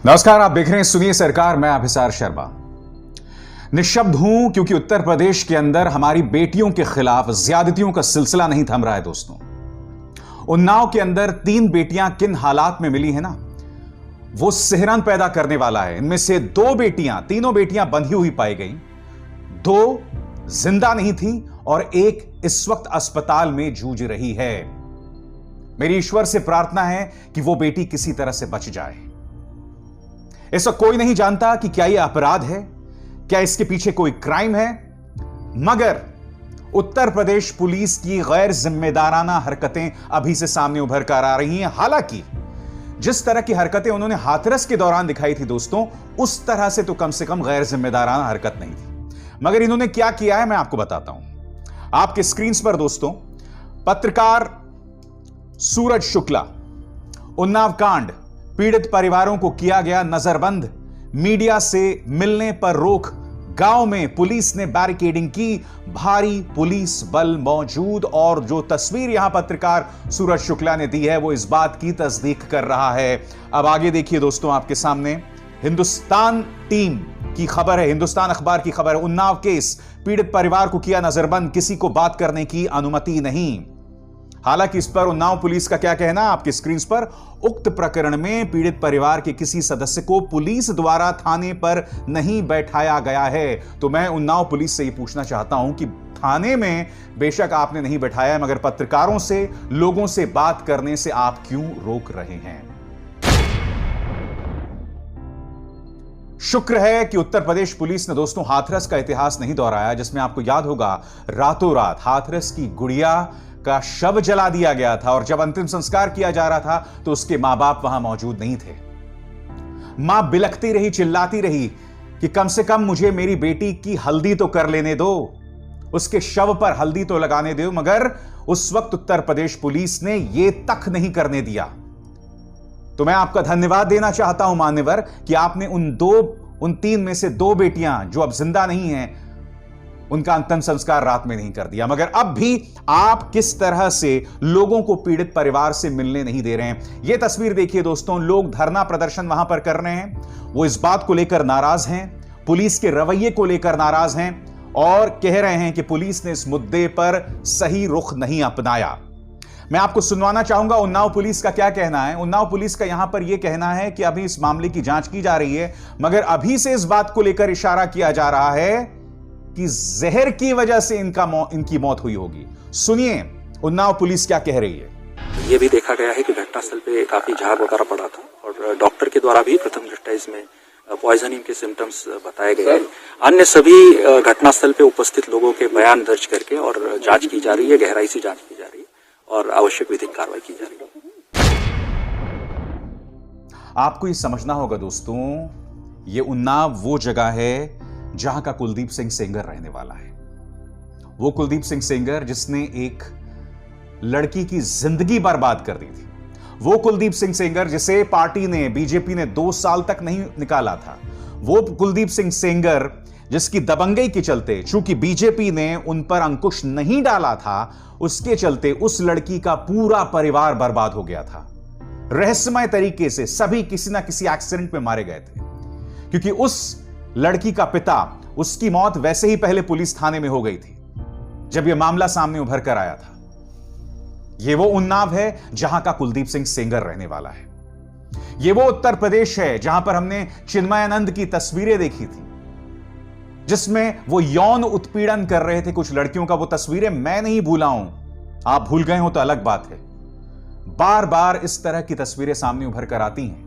नमस्कार, आप देख रहे हैं सुनिए सरकार। मैं अभिसार शर्मा निशब्द हूं क्योंकि उत्तर प्रदेश के अंदर हमारी बेटियों के खिलाफ ज्यादतियों का सिलसिला नहीं थम रहा है। दोस्तों, उन्नाव के अंदर 3 बेटियां किन हालात में मिली है ना, वो सिहरन पैदा करने वाला है। इनमें से 2 बेटियां, तीनों बेटियां बंधी हुई पाई गई, 2 जिंदा नहीं थी और 1 इस वक्त अस्पताल में जूझ रही है। मेरी ईश्वर से प्रार्थना है कि वो बेटी किसी तरह से बच जाए। ऐसा कोई नहीं जानता कि क्या यह अपराध है, क्या इसके पीछे कोई क्राइम है, मगर उत्तर प्रदेश पुलिस की गैर जिम्मेदाराना हरकतें अभी से सामने उभर कर आ रही हैं। हालांकि जिस तरह की हरकतें उन्होंने हाथरस के दौरान दिखाई थी दोस्तों, उस तरह से तो कम से कम गैर जिम्मेदाराना हरकत नहीं थी। मगर इन्होंने क्या किया है मैं आपको बताता हूं। आपके स्क्रीन पर दोस्तों, पत्रकार सूरज शुक्ला, उन्नाव कांड, पीड़ित परिवारों को किया गया नजरबंद, मीडिया से मिलने पर रोक, गांव में पुलिस ने बैरिकेडिंग की, भारी पुलिस बल मौजूद। और जो तस्वीर यहां पत्रकार सूरज शुक्ला ने दी है वो इस बात की तस्दीक कर रहा है। अब आगे देखिए दोस्तों, आपके सामने हिंदुस्तान टीम की खबर है, हिंदुस्तान अखबार की खबर है। उन्नाव केस, पीड़ित परिवार को किया नजरबंद, किसी को बात करने की अनुमति नहीं। हालांकि इस पर उन्नाव पुलिस का क्या कहना आपकी स्क्रीन पर। उक्त प्रकरण में पीड़ित परिवार के किसी सदस्य को पुलिस द्वारा थाने पर नहीं बैठाया गया है। तो मैं उन्नाव पुलिस से ये पूछना चाहता हूं कि थाने में बेशक आपने नहीं बैठाया है, मगर पत्रकारों से, लोगों से बात करने से आप क्यों रोक रहे हैं? शुक्र है कि उत्तर प्रदेश पुलिस ने दोस्तों हाथरस का इतिहास नहीं दोहराया, जिसमें आपको याद होगा रातों रात हाथरस की गुड़िया का शव जला दिया गया था और जब अंतिम संस्कार किया जा रहा था तो उसके मां बाप वहां मौजूद नहीं थे। मां बिलखती रही, चिल्लाती रही कि कम से कम मुझे मेरी बेटी की हल्दी तो कर लेने दो, उसके शव पर हल्दी तो लगाने दो। मगर उस वक्त उत्तर प्रदेश पुलिस ने यह तक नहीं करने दिया। तो मैं आपका धन्यवाद देना चाहता हूं मान्यवर कि आपने उन 3 में से 2 बेटियां जो अब जिंदा नहीं हैं, उनका अंतिम संस्कार रात में नहीं कर दिया। मगर अब भी आप किस तरह से लोगों को पीड़ित परिवार से मिलने नहीं दे रहे हैं। यह तस्वीर देखिए दोस्तों, लोग धरना प्रदर्शन वहां पर कर रहे हैं। वो इस बात को लेकर नाराज हैं, पुलिस के रवैये को लेकर नाराज हैं और कह रहे हैं कि पुलिस ने इस मुद्दे पर सही रुख नहीं अपनाया। मैं आपको सुनवाना चाहूंगा उन्नाव पुलिस का क्या कहना है। उन्नाव पुलिस का यहां पर यह कहना है कि अभी इस मामले की जांच की जा रही है, मगर अभी से इस बात को लेकर इशारा किया जा रहा है कि जहर की वजह से इनकी मौत हुई होगी। सुनिए उन्नाव पुलिस क्या कह रही है। ये भी देखा गया है कि घटनास्थल पे काफी झाग वगैरह पड़ा था और डॉक्टर के द्वारा भी प्रथम दृष्टया इसमें पॉइजनिंग के सिम्टम्स बताए गए हैं। अन्य सभी घटनास्थल पे उपस्थित लोगों के बयान दर्ज करके और जांच की जा रही है, गहराई से जांच की जा रही है और आवश्यक विधिक कार्रवाई की जा रही है। आपको ये समझना होगा दोस्तों, ये उन्नाव वो जगह है जहां का कुलदीप सिंह सेंगर रहने वाला है। वो कुलदीप सिंह सेंगर जिसने एक लड़की की जिंदगी बर्बाद कर दी थी। वो कुलदीप सिंह सेंगर जिसे पार्टी ने, बीजेपी ने 2 साल तक नहीं निकाला था। वो कुलदीप सिंह सेंगर जिसकी दबंगई के चलते, चूंकि बीजेपी ने उन पर अंकुश नहीं डाला था, उसके चलते उस लड़की का पूरा परिवार बर्बाद हो गया था। रहस्यमय तरीके से सभी किसी ना किसी एक्सीडेंट में मारे गए थे, क्योंकि उस लड़की का पिता, उसकी मौत वैसे ही पहले पुलिस थाने में हो गई थी जब यह मामला सामने उभर कर आया था। यह वो उन्नाव है जहां का कुलदीप सिंह सेंगर रहने वाला है। यह वो उत्तर प्रदेश है जहां पर हमने चिन्मयानंद की तस्वीरें देखी थी, जिसमें वो यौन उत्पीड़न कर रहे थे कुछ लड़कियों का। वो तस्वीरें मैं नहीं भूला हूं, आप भूल गए हो तो अलग बात है। बार बार इस तरह की तस्वीरें सामने उभर कर आती हैं।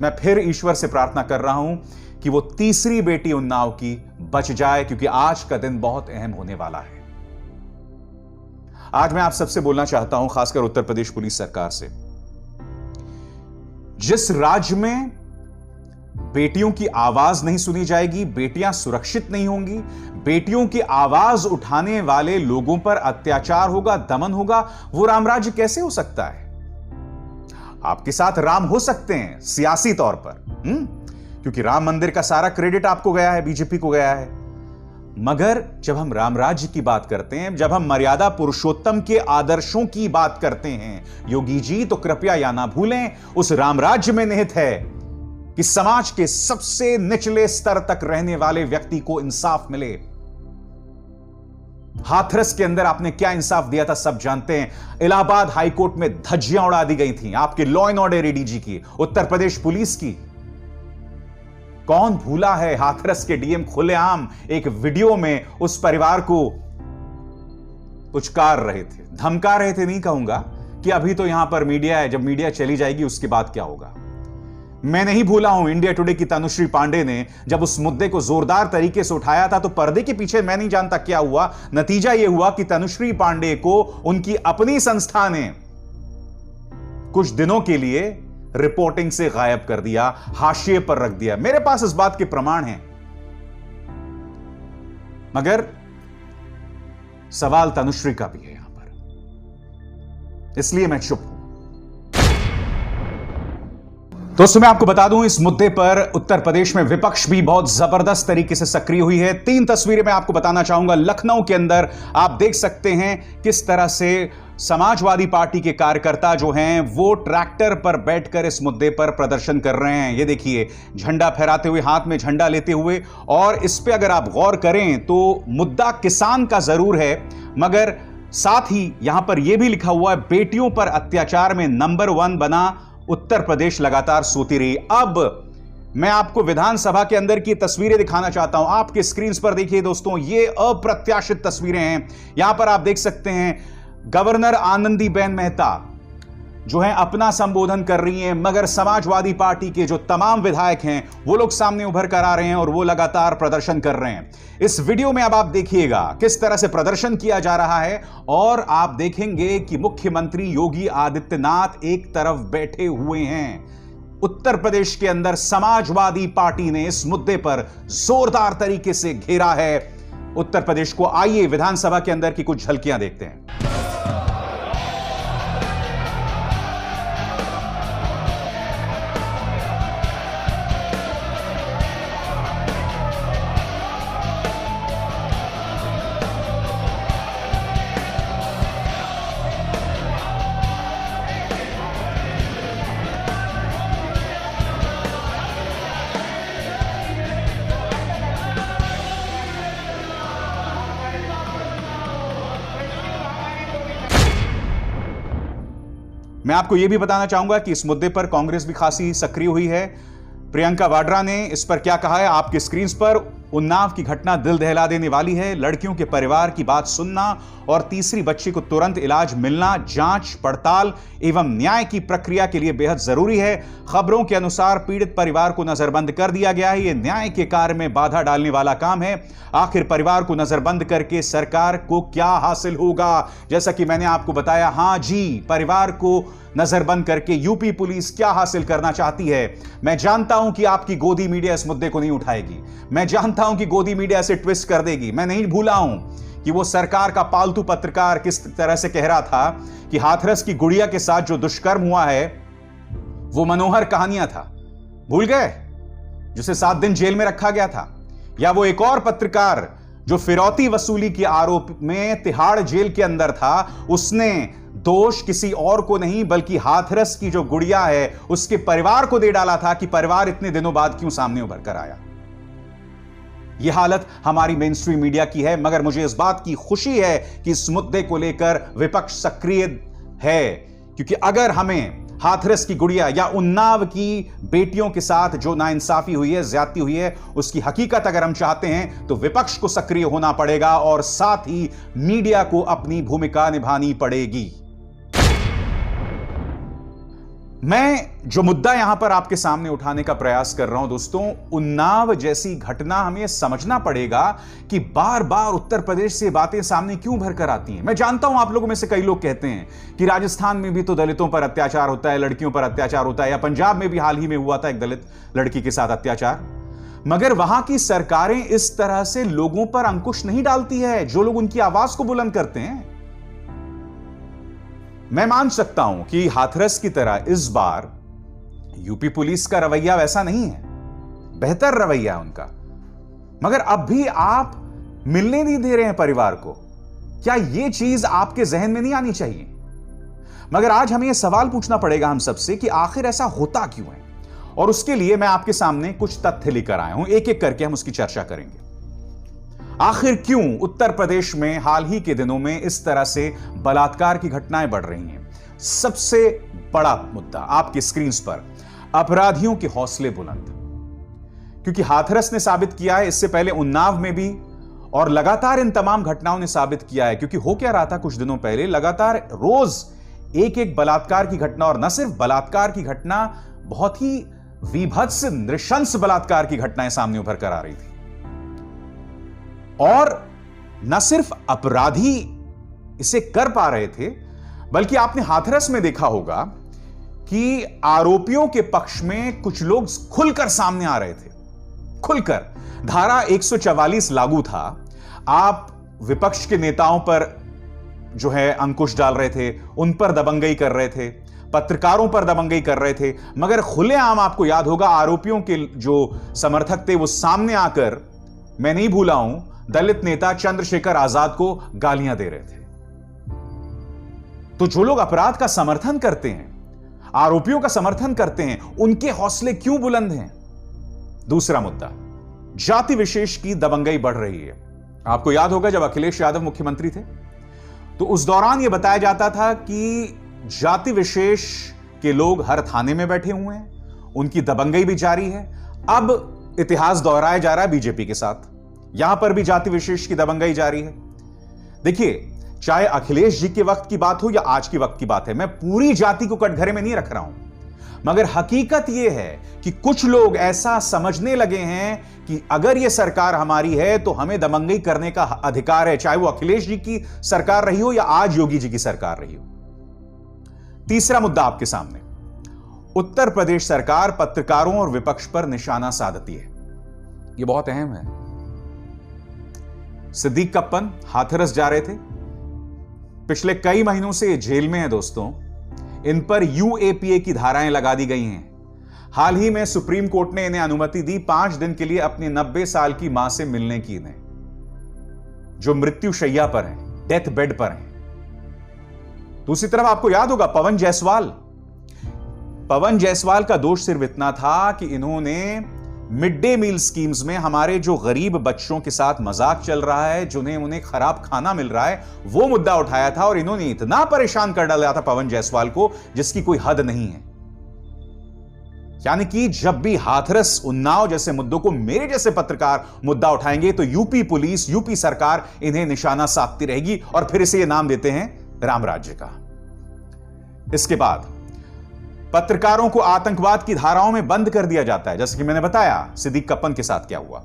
मैं फिर ईश्वर से प्रार्थना कर रहा हूं कि वो तीसरी बेटी उन्नाव की बच जाए, क्योंकि आज का दिन बहुत अहम होने वाला है। आज मैं आप सबसे बोलना चाहता हूं, खासकर उत्तर प्रदेश पुलिस सरकार से, जिस राज्य में बेटियों की आवाज नहीं सुनी जाएगी, बेटियां सुरक्षित नहीं होंगी, बेटियों की आवाज उठाने वाले लोगों पर अत्याचार होगा, दमन होगा, वो राम राज्य कैसे हो सकता है? आपके साथ राम हो सकते हैं सियासी तौर पर, क्योंकि राम मंदिर का सारा क्रेडिट आपको गया है, बीजेपी को गया है, मगर जब हम राम राज्य की बात करते हैं, जब हम मर्यादा पुरुषोत्तम के आदर्शों की बात करते हैं योगी जी, तो कृपया या ना भूलें उस राम राज्य में निहित है कि समाज के सबसे निचले स्तर तक रहने वाले व्यक्ति को इंसाफ मिले। हाथरस के अंदर आपने क्या इंसाफ दिया था सब जानते हैं। इलाहाबाद हाईकोर्ट में धज्जियां उड़ा दी गई थी आपके लॉ एंड ऑर्डर एडीजी की, उत्तर प्रदेश पुलिस की। कौन भूला है हाथरस के डीएम खुलेआम एक वीडियो में उस परिवार को पुचकार रहे थे, धमका रहे थे। नहीं कहूंगा कि अभी तो यहां पर मीडिया है, जब मीडिया चली जाएगी उसके बाद क्या होगा। मैं नहीं भूला हूं इंडिया टुडे की तनुश्री पांडे ने जब उस मुद्दे को जोरदार तरीके से उठाया था, तो पर्दे के पीछे मैं नहीं जानता क्या हुआ। नतीजा यह हुआ कि तनुश्री पांडे को उनकी अपनी संस्था ने कुछ दिनों के लिए रिपोर्टिंग से गायब कर दिया, हाशिए पर रख दिया। मेरे पास इस बात के प्रमाण हैं, मगर सवाल तनुश्री का भी है यहां पर, इसलिए मैं चुप हूं। दोस्तों मैं आपको बता दूं, इस मुद्दे पर उत्तर प्रदेश में विपक्ष भी बहुत जबरदस्त तरीके से सक्रिय हुई है। 3 तस्वीरें मैं आपको बताना चाहूंगा। लखनऊ के अंदर आप देख सकते हैं किस तरह से समाजवादी पार्टी के कार्यकर्ता जो हैं वो ट्रैक्टर पर बैठकर इस मुद्दे पर प्रदर्शन कर रहे हैं। ये देखिए, झंडा फहराते हुए, हाथ में झंडा लेते हुए। और इस पे अगर आप गौर करें तो मुद्दा किसान का जरूर है, मगर साथ ही यहां पर यह भी लिखा हुआ है, बेटियों पर अत्याचार में नंबर 1 बना उत्तर प्रदेश, लगातार सोती रही। अब मैं आपको विधानसभा के अंदर की तस्वीरें दिखाना चाहता हूं। आपके स्क्रीन पर देखिए दोस्तों, ये अप्रत्याशित तस्वीरें हैं। यहां पर आप देख सकते हैं गवर्नर आनंदीबेन मेहता जो है अपना संबोधन कर रही हैं, मगर समाजवादी पार्टी के जो तमाम विधायक हैं वो लोग सामने उभर कर आ रहे हैं और वो लगातार प्रदर्शन कर रहे हैं। इस वीडियो में अब आप देखिएगा किस तरह से प्रदर्शन किया जा रहा है, और आप देखेंगे कि मुख्यमंत्री योगी आदित्यनाथ एक तरफ बैठे हुए हैं। उत्तर प्रदेश के अंदर समाजवादी पार्टी ने इस मुद्दे पर जोरदार तरीके से घेरा है उत्तर प्रदेश को। आइए विधानसभा के अंदर की कुछ झलकियां देखते हैं। मैं आपको यह भी बताना चाहूंगा कि इस मुद्दे पर कांग्रेस भी खासी सक्रिय हुई है। प्रियंका वाड्रा ने इस पर क्या कहा है आपके स्क्रीन पर। उन्नाव की घटना दिल दहला देने वाली है। लड़कियों के परिवार की बात सुनना और तीसरी बच्ची को तुरंत इलाज मिलना जांच पड़ताल एवं न्याय की प्रक्रिया के लिए बेहद जरूरी है। खबरों के अनुसार पीड़ित परिवार को नजरबंद कर दिया गया है। यह न्याय के कार्य में बाधा डालने वाला काम है। आखिर परिवार को नजरबंद करके सरकार को क्या हासिल होगा? जैसा कि मैंने आपको बताया, हां जी, परिवार को नजरबंद करके यूपी पुलिस क्या हासिल करना चाहती है। मैं जानता हूं कि आपकी गोदी मीडिया इस मुद्दे को नहीं उठाएगी। मैं जानता हूं कि गोदी मीडिया इसे ट्विस्ट कर देगी। मैं नहीं भूला हूं कि वो सरकार का पालतू पत्रकार किस तरह से कह रहा था कि हाथरस की गुड़िया के साथ जो दुष्कर्म हुआ है वो मनोहर कहानियां था। भूल गए? जिसे 7 दिन जेल में रखा गया था। या वो एक और पत्रकार जो फिरौती वसूली के आरोप में तिहाड़ जेल के अंदर था, उसने दोष किसी और को नहीं बल्कि हाथरस की जो गुड़िया है उसके परिवार को दे डाला था कि परिवार इतने दिनों बाद क्यों सामने उभर कर आया। यह हालत हमारी मेन स्ट्रीम मीडिया की है, मगर मुझे इस बात की खुशी है कि इस मुद्दे को लेकर विपक्ष सक्रिय है, क्योंकि अगर हमें हाथरस की गुड़िया या उन्नाव की बेटियों के साथ जो नाइंसाफी हुई है, ज्यादती हुई है, उसकी हकीकत अगर हम चाहते हैं तो विपक्ष को सक्रिय होना पड़ेगा और साथ ही मीडिया को अपनी भूमिका निभानी पड़ेगी। मैं जो मुद्दा यहां पर आपके सामने उठाने का प्रयास कर रहा हूं दोस्तों, उन्नाव जैसी घटना हमें समझना पड़ेगा कि बार बार उत्तर प्रदेश से बातें सामने क्यों भर कर आती हैं। मैं जानता हूं आप लोगों में से कई लोग कहते हैं कि राजस्थान में भी तो दलितों पर अत्याचार होता है, लड़कियों पर अत्याचार होता है, या पंजाब में भी हाल ही में हुआ था एक दलित लड़की के साथ अत्याचार, मगर वहां की सरकारें इस तरह से लोगों पर अंकुश नहीं डालती है जो लोग उनकी आवाज को बुलंद करते हैं। मैं मान सकता हूं कि हाथरस की तरह इस बार यूपी पुलिस का रवैया वैसा नहीं है, बेहतर रवैया है उनका, मगर अब भी आप मिलने नहीं दे रहे हैं परिवार को। क्या यह चीज आपके जहन में नहीं आनी चाहिए? मगर आज हमें यह सवाल पूछना पड़ेगा हम सबसे कि आखिर ऐसा होता क्यों है, और उसके लिए मैं आपके सामने कुछ तथ्य लेकर आया हूं। एक एक करके हम उसकी चर्चा करेंगे। आखिर क्यों उत्तर प्रदेश में हाल ही के दिनों में इस तरह से बलात्कार की घटनाएं बढ़ रही हैं? सबसे बड़ा मुद्दा आपकी स्क्रीन पर, अपराधियों के हौसले बुलंद। क्योंकि हाथरस ने साबित किया है, इससे पहले उन्नाव में भी, और लगातार इन तमाम घटनाओं ने साबित किया है। क्योंकि हो क्या रहा था कुछ दिनों पहले, लगातार रोज एक एक बलात्कार की घटना, और न सिर्फ बलात्कार की घटना, बहुत ही विभत्स नृशंस बलात्कार की घटनाएं सामने उभर कर आ रही थी। और न सिर्फ अपराधी इसे कर पा रहे थे, बल्कि आपने हाथरस में देखा होगा कि आरोपियों के पक्ष में कुछ लोग खुलकर सामने आ रहे थे। खुलकर धारा 144 लागू था। आप विपक्ष के नेताओं पर जो है अंकुश डाल रहे थे, उन पर दबंगई कर रहे थे, पत्रकारों पर दबंगई कर रहे थे, मगर खुलेआम आपको याद होगा आरोपियों के जो समर्थक थे वो सामने आकर, मैं नहीं भूला हूं, दलित नेता चंद्रशेखर आजाद को गालियां दे रहे थे। तो जो लोग अपराध का समर्थन करते हैं, आरोपियों का समर्थन करते हैं, उनके हौसले क्यों बुलंद हैं? दूसरा मुद्दा, जाति विशेष की दबंगई बढ़ रही है। आपको याद होगा जब अखिलेश यादव मुख्यमंत्री थे तो उस दौरान यह बताया जाता था कि जाति विशेष के लोग हर थाने में बैठे हुए हैं, उनकी दबंगई भी जारी है। अब इतिहास दोहराया जा रहा है बीजेपी के साथ, यहां पर भी जाति विशेष की दबंगई जारी है। देखिए, चाहे अखिलेश जी के वक्त की बात हो या आज के वक्त की बात है, मैं पूरी जाति को कटघरे में नहीं रख रहा हूं, मगर हकीकत यह है कि कुछ लोग ऐसा समझने लगे हैं कि अगर यह सरकार हमारी है तो हमें दबंगई करने का अधिकार है, चाहे वो अखिलेश जी की सरकार रही हो या आज योगी जी की सरकार रही हो। तीसरा मुद्दा आपके सामने, उत्तर प्रदेश सरकार पत्रकारों और विपक्ष पर निशाना साधती है। यह बहुत अहम है। सिद्दीक कप्पन हाथरस जा रहे थे, पिछले कई महीनों से जेल में है दोस्तों। इन पर यूएपीए की धाराएं लगा दी गई हैं। हाल ही में सुप्रीम कोर्ट ने इन्हें अनुमति दी 5 दिन के लिए अपनी 90 साल की मां से मिलने की, इन्हें जो मृत्यु शैया पर हैं, डेथ बेड पर हैं। दूसरी तरफ आपको याद होगा पवन जायसवाल का दोष सिर्फ इतना था कि इन्होंने मिड डे मील स्कीम्स में हमारे जो गरीब बच्चों के साथ मजाक चल रहा है, जिन्हें उन्हें खराब खाना मिल रहा है, वो मुद्दा उठाया था। और इन्होंने इतना परेशान कर डाला था पवन जायसवाल को जिसकी कोई हद नहीं है। यानी कि जब भी हाथरस, उन्नाव जैसे मुद्दों को मेरे जैसे पत्रकार मुद्दा उठाएंगे तो यूपी पुलिस, यूपी सरकार इन्हें निशाना साधती रहेगी, और फिर इसे ये नाम देते हैं राम राज्य का। इसके बाद पत्रकारों को आतंकवाद की धाराओं में बंद कर दिया जाता है, जैसे कि मैंने बताया सिद्दीक कप्पन के साथ क्या हुआ।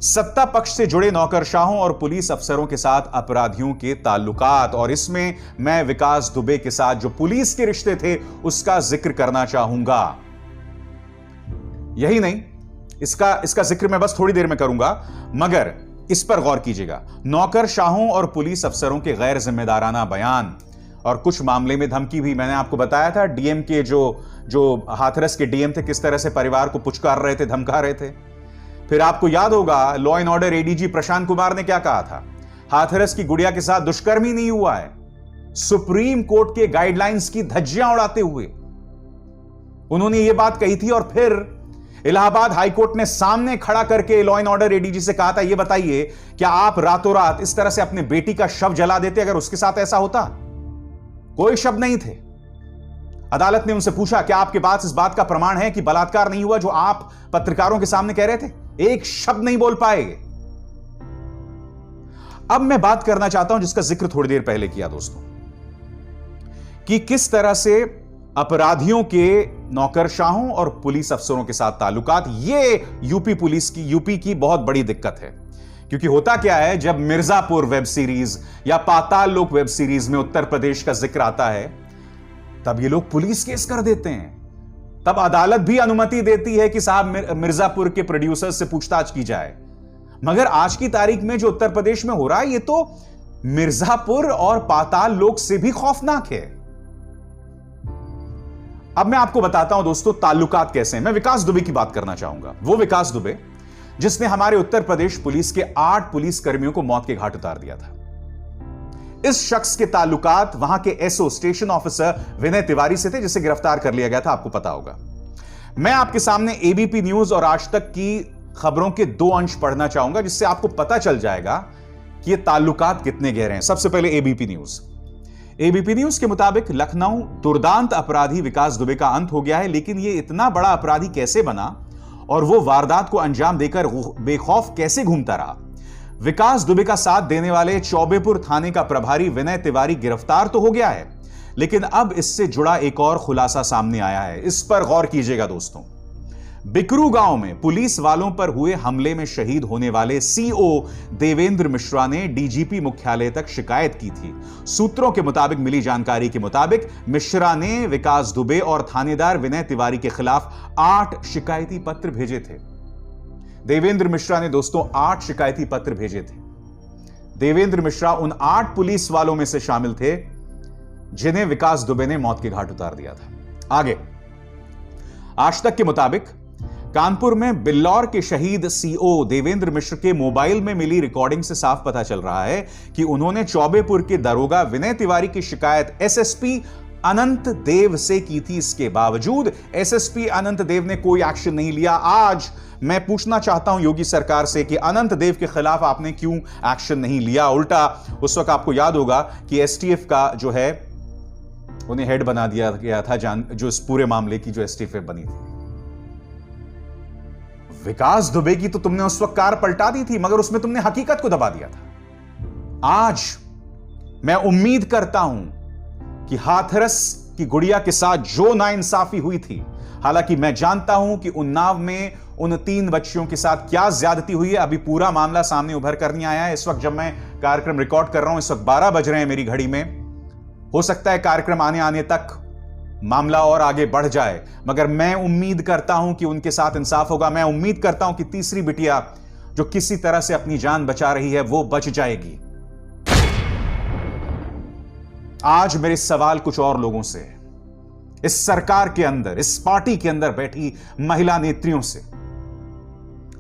सत्ता पक्ष से जुड़े नौकरशाहों और पुलिस अफसरों के साथ अपराधियों के ताल्लुकात, और इसमें मैं विकास दुबे के साथ जो पुलिस के रिश्ते थे उसका जिक्र करना चाहूंगा। यही नहीं, इसका जिक्र मैं बस थोड़ी देर में करूंगा, मगर इस पर गौर कीजिएगा। नौकरशाहों और पुलिस अफसरों के गैर जिम्मेदाराना बयान और कुछ मामले में धमकी भी। मैंने आपको बताया था डीएम के जो हाथरस के डीएम थे किस तरह से परिवार को पुचकार रहे थे, धमका रहे थे। फिर आपको याद होगा law and order ADG Prashant Kumar ने क्या कहा था, हाथरस की गुड़िया के साथ दुष्कर्म ही नहीं हुआ है। सुप्रीम कोर्ट के गाइडलाइंस की धज्जियां उड़ाते हुए उन्होंने यह बात कही थी। और फिर इलाहाबाद हाईकोर्ट ने सामने खड़ा करके लॉ एंड ऑर्डर एडीजी से कहा था, यह बताइए क्या आप रातों रात इस तरह से अपने बेटी का शव जला देते अगर उसके साथ ऐसा होता? कोई शब्द नहीं थे। अदालत ने उनसे पूछा क्या आपके पास इस बात का प्रमाण है कि बलात्कार नहीं हुआ जो आप पत्रकारों के सामने कह रहे थे? एक शब्द नहीं बोल पाएंगे। अब मैं बात करना चाहता हूं जिसका जिक्र थोड़ी देर पहले किया दोस्तों, कि किस तरह से अपराधियों के नौकरशाहों और पुलिस अफसरों के साथ ताल्लुकात, ये यूपी की बहुत बड़ी दिक्कत है। क्योंकि होता क्या है, जब मिर्जापुर वेब सीरीज या पाताल लोक वेब सीरीज में उत्तर प्रदेश का जिक्र आता है तब ये लोग पुलिस केस कर देते हैं। तब अदालत भी अनुमति देती है कि साहब मिर्जापुर के प्रोड्यूसर्स से पूछताछ की जाए। मगर आज की तारीख में जो उत्तर प्रदेश में हो रहा है ये तो मिर्जापुर और पाताल लोक से भी खौफनाक है। अब मैं आपको बताता हूं दोस्तों ताल्लुकात कैसे हैं। मैं विकास दुबे की बात करना चाहूंगा। वो विकास दुबे जिसने हमारे उत्तर प्रदेश पुलिस के 8 पुलिस कर्मियों को मौत के घाट उतार दिया था। इस शख्स के ताल्लुकात वहां के SO station officer Vinay Tiwari से थे, जिसे गिरफ्तार कर लिया गया था, आपको पता होगा। मैं आपके सामने एबीपी न्यूज और आज तक की खबरों के 2 अंश पढ़ना चाहूंगा, जिससे आपको पता चल जाएगा कि ये ताल्लुकात कितने गहरे हैं। सबसे पहले एबीपी न्यूज। एबीपी न्यूज के मुताबिक लखनऊ दुर्दांत अपराधी विकास दुबे का अंत हो गया है, लेकिन यह इतना बड़ा अपराधी कैसे बना और वो वारदात को अंजाम देकर बेखौफ कैसे घूमता रहा। विकास दुबे का साथ देने वाले चौबेपुर थाने का प्रभारी विनय तिवारी गिरफ्तार तो हो गया है, लेकिन अब इससे जुड़ा एक और खुलासा सामने आया है। इस पर गौर कीजिएगा दोस्तों। बिकरू गांव में पुलिस वालों पर हुए हमले में शहीद होने वाले सीओ देवेंद्र मिश्रा ने डीजीपी मुख्यालय तक शिकायत की थी। सूत्रों के मुताबिक मिली जानकारी के मुताबिक मिश्रा ने विकास दुबे और थानेदार विनय तिवारी के खिलाफ 8 शिकायती पत्र भेजे थे। देवेंद्र मिश्रा ने दोस्तों 8 शिकायती पत्र भेजे थे। देवेंद्र मिश्रा उन 8 पुलिस वालों में से शामिल थे जिन्हें विकास दुबे ने मौत के घाट उतार दिया था। आगे आज तक के मुताबिक कानपुर में बिल्लौर के शहीद सीओ देवेंद्र मिश्र के मोबाइल में मिली रिकॉर्डिंग से साफ पता चल रहा है कि उन्होंने चौबेपुर के दरोगा विनय तिवारी की शिकायत एसएसपी अनंत देव से की थी। इसके बावजूद एसएसपी अनंत देव ने कोई एक्शन नहीं लिया। आज मैं पूछना चाहता हूं योगी सरकार से कि अनंत देव के खिलाफ आपने क्यों एक्शन नहीं लिया। उल्टा उस वक्त आपको याद होगा कि एसटीएफ का जो है उन्हें हेड बना दिया गया था, जो इस पूरे मामले की जो एसटीएफ बनी थी। विकास दुबे की तो तुमने उस वक्त कार पलटा दी थी, मगर उसमें तुमने हकीकत को दबा दिया था। आज मैं उम्मीद करता हूं कि हाथरस की गुड़िया के साथ जो नाइंसाफी हुई थी, हालांकि मैं जानता हूं कि उन्नाव में उन 3 बच्चियों के साथ क्या ज्यादती हुई है, अभी पूरा मामला सामने उभर कर नहीं आया है। इस वक्त जब मैं कार्यक्रम रिकॉर्ड कर रहा हूं, इस वक्त 12 बज रहे हैं मेरी घड़ी में। हो सकता है कार्यक्रम आने तक मामला और आगे बढ़ जाए, मगर मैं उम्मीद करता हूं कि उनके साथ इंसाफ होगा। मैं उम्मीद करता हूं कि तीसरी बिटिया जो किसी तरह से अपनी जान बचा रही है वो बच जाएगी। आज मेरे सवाल कुछ और लोगों से है, इस सरकार के अंदर, इस पार्टी के अंदर बैठी महिला नेत्रियों से,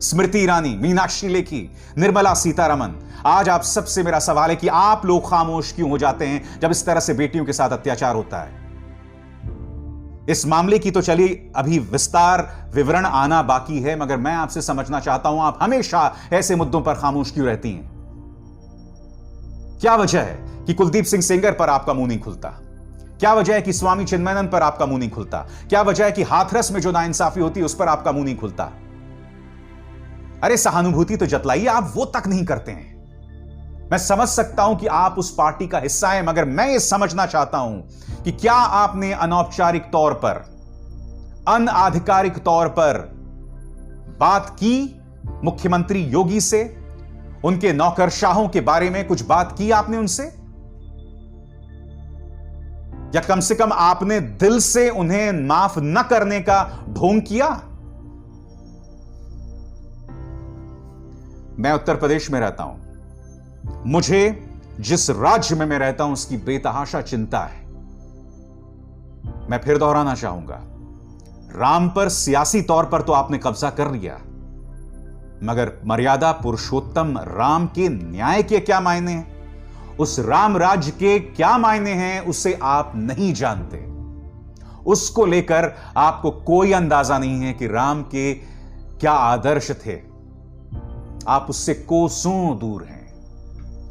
स्मृति ईरानी, मीनाक्षी लेखी, निर्मला सीतारमण। आज आप सबसे मेरा सवाल है कि आप लोग खामोश क्यों हो जाते हैं जब इस तरह से बेटियों के साथ अत्याचार होता है। इस मामले की तो चली अभी विस्तार विवरण आना बाकी है, मगर मैं आपसे समझना चाहता हूं आप हमेशा ऐसे मुद्दों पर खामोश क्यों रहती हैं। क्या वजह है कि कुलदीप सिंह सेंगर पर आपका मुंह नहीं खुलता? क्या वजह है कि स्वामी चिन्मयानंद पर आपका मुंह नहीं खुलता? क्या वजह है कि हाथरस में जो नाइंसाफी होती है उस पर आपका मुंह नहीं खुलता? अरे सहानुभूति तो जतलाइए, आप वो तक नहीं करते हैं। मैं समझ सकता हूं कि आप उस पार्टी का हिस्सा हैं, मगर मैं ये समझना चाहता हूं कि क्या आपने अनौपचारिक तौर पर, अनआधिकारिक तौर पर बात की मुख्यमंत्री योगी से, उनके नौकरशाहों के बारे में कुछ बात की आपने उनसे, या कम से कम आपने दिल से उन्हें माफ न करने का ढोंग किया? मैं उत्तर प्रदेश में रहता हूं, मुझे जिस राज्य में मैं रहता हूं उसकी बेतहाशा चिंता है। मैं फिर दोहराना चाहूंगा, राम पर सियासी तौर पर तो आपने कब्जा कर लिया, मगर मर्यादा पुरुषोत्तम राम के न्याय के क्या मायने हैं, उस राम राज्य के क्या मायने हैं, उसे आप नहीं जानते। उसको लेकर आपको कोई अंदाजा नहीं है कि राम के क्या आदर्श थे। आप उससे कोसों दूर हैं,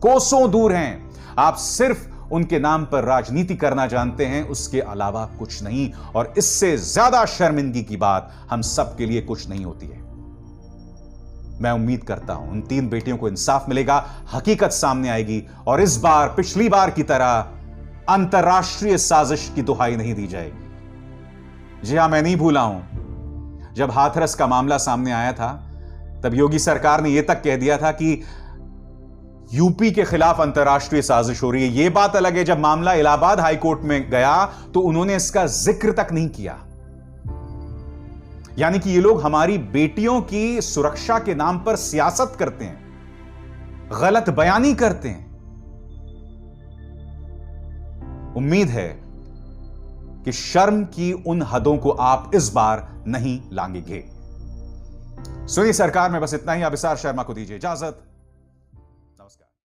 कोसों दूर हैं। आप सिर्फ उनके नाम पर राजनीति करना जानते हैं, उसके अलावा कुछ नहीं। और इससे ज्यादा शर्मिंदगी की बात हम सब के लिए कुछ नहीं होती है। मैं उम्मीद करता हूं उन 3 बेटियों को इंसाफ मिलेगा, हकीकत सामने आएगी, और इस बार पिछली बार की तरह अंतरराष्ट्रीय साजिश की दुहाई नहीं दी जाएगी। जी हां, मैं नहीं भूला हूं जब हाथरस का मामला सामने आया था, तब योगी सरकार ने यह तक कह दिया था कि यूपी के खिलाफ अंतरराष्ट्रीय साजिश हो रही है। यह बात अलग है, जब मामला इलाहाबाद हाईकोर्ट में गया तो उन्होंने इसका जिक्र तक नहीं किया। यानी कि ये लोग हमारी बेटियों की सुरक्षा के नाम पर सियासत करते हैं, गलत बयानी करते हैं। उम्मीद है कि शर्म की उन हदों को आप इस बार नहीं लांघेंगे। सुनिए सरकार में बस इतना ही। अभिसार शर्मा को दीजिए इजाजत। नमस्कार।